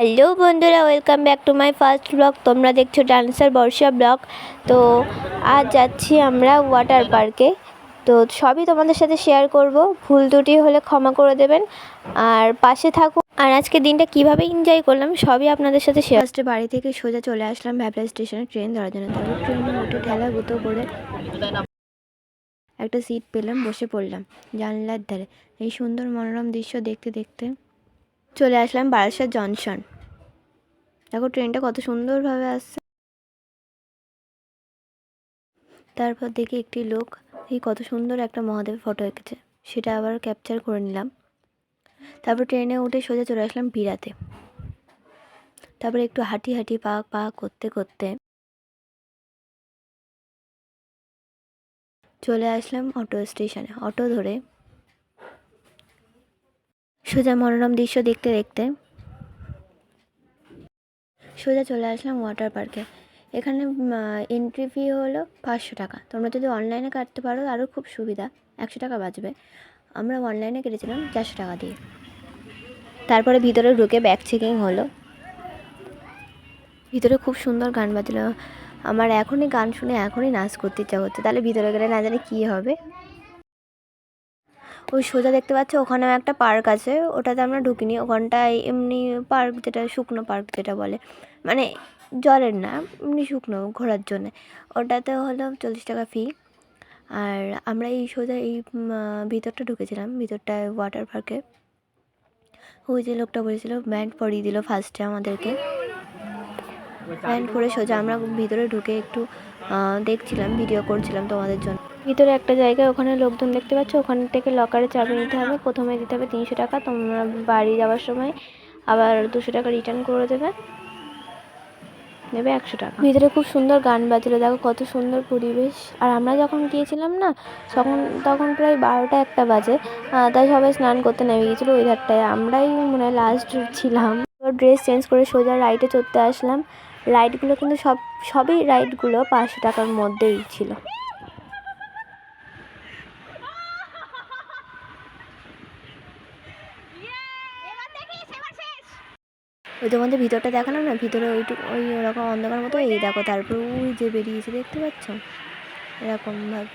Hello বন্ধুরা, welcome back to my first blog. তোমরা দেখছো ডান্সার বর্ষা ব্লগ। তো আজ যাচ্ছি আমরা ওয়াটার পার্কে। তো সবই তোমাদের সাথে শেয়ার করব, ভুল ত্রুটি হলে ক্ষমা করে দেবেন আর পাশে থাকুন। আর আজকে দিনটা কিভাবে এনজয় করলাম সবই আপনাদের সাথে শেয়ার। ফার্স্টে বাড়ি থেকে সোজা চলে আসলাম ভ্যাবলা স্টেশনে ট্রেন ধরার জন্য। তারপর ট্রেনে উঠে ঠেলা গুঁতো করে একটা সিট পেলাম, বসে পড়লাম জানলার ধারে। এই সুন্দর মনোরম দৃশ্য দেখতে দেখতে চলে আসলাম বারাসাত জংশন। দেখো ট্রেনটা কত সুন্দরভাবে আসছে। তারপর দেখি একটি লোক এই কত সুন্দর একটা মহাদেবের ফটো এঁকেছে, সেটা আবার ক্যাপচার করে নিলাম। তারপর ট্রেনে উঠে সোজা চলে আসলাম বিরাতে। তারপর একটু হাঁটি হাঁটি পা পা করতে করতে চলে আসলাম অটো স্টেশনে। অটো ধরে সোজা মনোরম দৃশ্য দেখতে দেখতে সোজা চলে আসলাম ওয়াটার পার্কে। এখানে এন্ট্রি ফি হলো 500 টাকা। তোমরা যদি অনলাইনে কাটতে পারো আরও খুব সুবিধা, 100 টাকা বাঁচবে। আমরা অনলাইনে কেটেছিলাম 400 টাকা দিয়ে। তারপরে ভিতরে ঢুকে ব্যাগ চেকিং হলো। ভিতরে খুব সুন্দর গান বাজলো। আমার এখনই গান শুনে এখনই নাচ করতে ইচ্ছা করছে। তাহলে ভিতরে গেলে না জানি কী হবে। ওই সোজা দেখতে পাচ্ছ ওখানেও একটা পার্ক আছে, ওটাতে আমরা ঢুকিনি। ওখানটায় এমনি পার্ক, যেটা শুকনো পার্ক যেটা বলে, মানে জলের না, এমনি শুকনো ঘোরার জন্যে। ওটাতে হলো 40 টাকা ফি। আর আমরা এই সোজা এই ভিতরটা ঢুকেছিলাম, ভিতরটায় ওয়াটার পার্কে। ওই যে লোকটা বলেছিল ব্যান্ড পরিয়ে দিল ফার্স্টে আমাদেরকে। ব্যান্ড পরে সোজা আমরা ভিতরে ঢুকে একটু দেখছিলাম, ভিডিও করছিলাম তোমাদের জন্য। ভিতরে একটা জায়গায় ওখানে লোকজন দেখতে পাচ্ছ, ওখান থেকে লকারে চাবি নিতে হবে। প্রথমে দিতে হবে 300 টাকা, তোমরা বাড়ি যাওয়ার সময় আবার 200 টাকা রিটার্ন করে নেবে 100 টাকা। ভিতরে খুব সুন্দর গান বাজলো, দেখো কত সুন্দর পরিবেশ। আর আমরা যখন গিয়েছিলাম না, তখন প্রায় 12টা 1টা বাজে। তাই সবাই স্নান করতে নেমে গিয়েছিলো ওই ধারটায়। আমরাই মানে লাস্ট ছিলাম। ড্রেস চেঞ্জ করে সোজা রাইডে চড়তে আসলাম। রাইডগুলো কিন্তু সবই রাইডগুলো 500 টাকার মধ্যেই ছিল। ওই তোমাদের ভিতরটা দেখালাম না, ভিতরে ওই ওরকম অন্ধকার মতো। এই দেখো তারপর ওই যে বেরিয়েছে, দেখতে পাচ্ছ, এরকমভাবে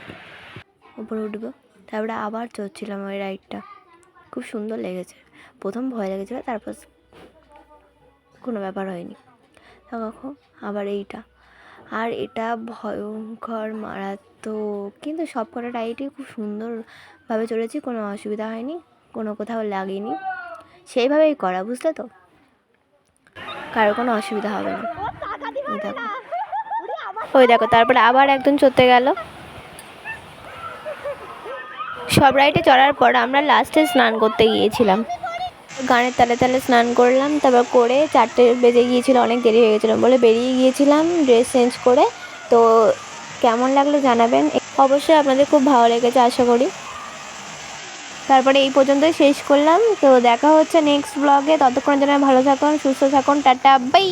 উপরে উঠবো। তারপরে আবার চড়ছিলাম ওই রাইডটা, খুব সুন্দর লেগেছে। প্রথম ভয় লেগেছিলো, তারপর কোনো ব্যাপার হয়নি। দেখো আবার এইটা, আর এটা ভয়ঙ্কর মারাত্মক। কিন্তু সব কটা রাইডই খুব সুন্দরভাবে চড়েছি, কোনো অসুবিধা হয়নি, কোনো কোথাও লাগেনি। সেইভাবেই করা, বুঝলে তো, কারো কোনো অসুবিধা হবে না। ওই দেখো তারপরে আবার একজন চড়তে গেল। সব রাইডে চড়ার পর আমরা লাস্টে স্নান করতে গিয়েছিলাম। গানের তালে তালে স্নান করলাম। তারপর করে 4টে বেজে গিয়েছিলো, অনেক দেরি হয়ে গেছিলো বলে বেরিয়ে গিয়েছিলাম ড্রেস চেঞ্জ করে। তো কেমন লাগলো জানাবেন অবশ্যই, আপনাদের খুব ভালো লেগেছে আশা করি। তারপরে এই পর্যন্তই শেষ করলাম। তো দেখা হচ্ছে নেক্সট ব্লগে। ততক্ষণের জন্য ভালো থাকুন, সুস্থ থাকুন, টাটা বাই।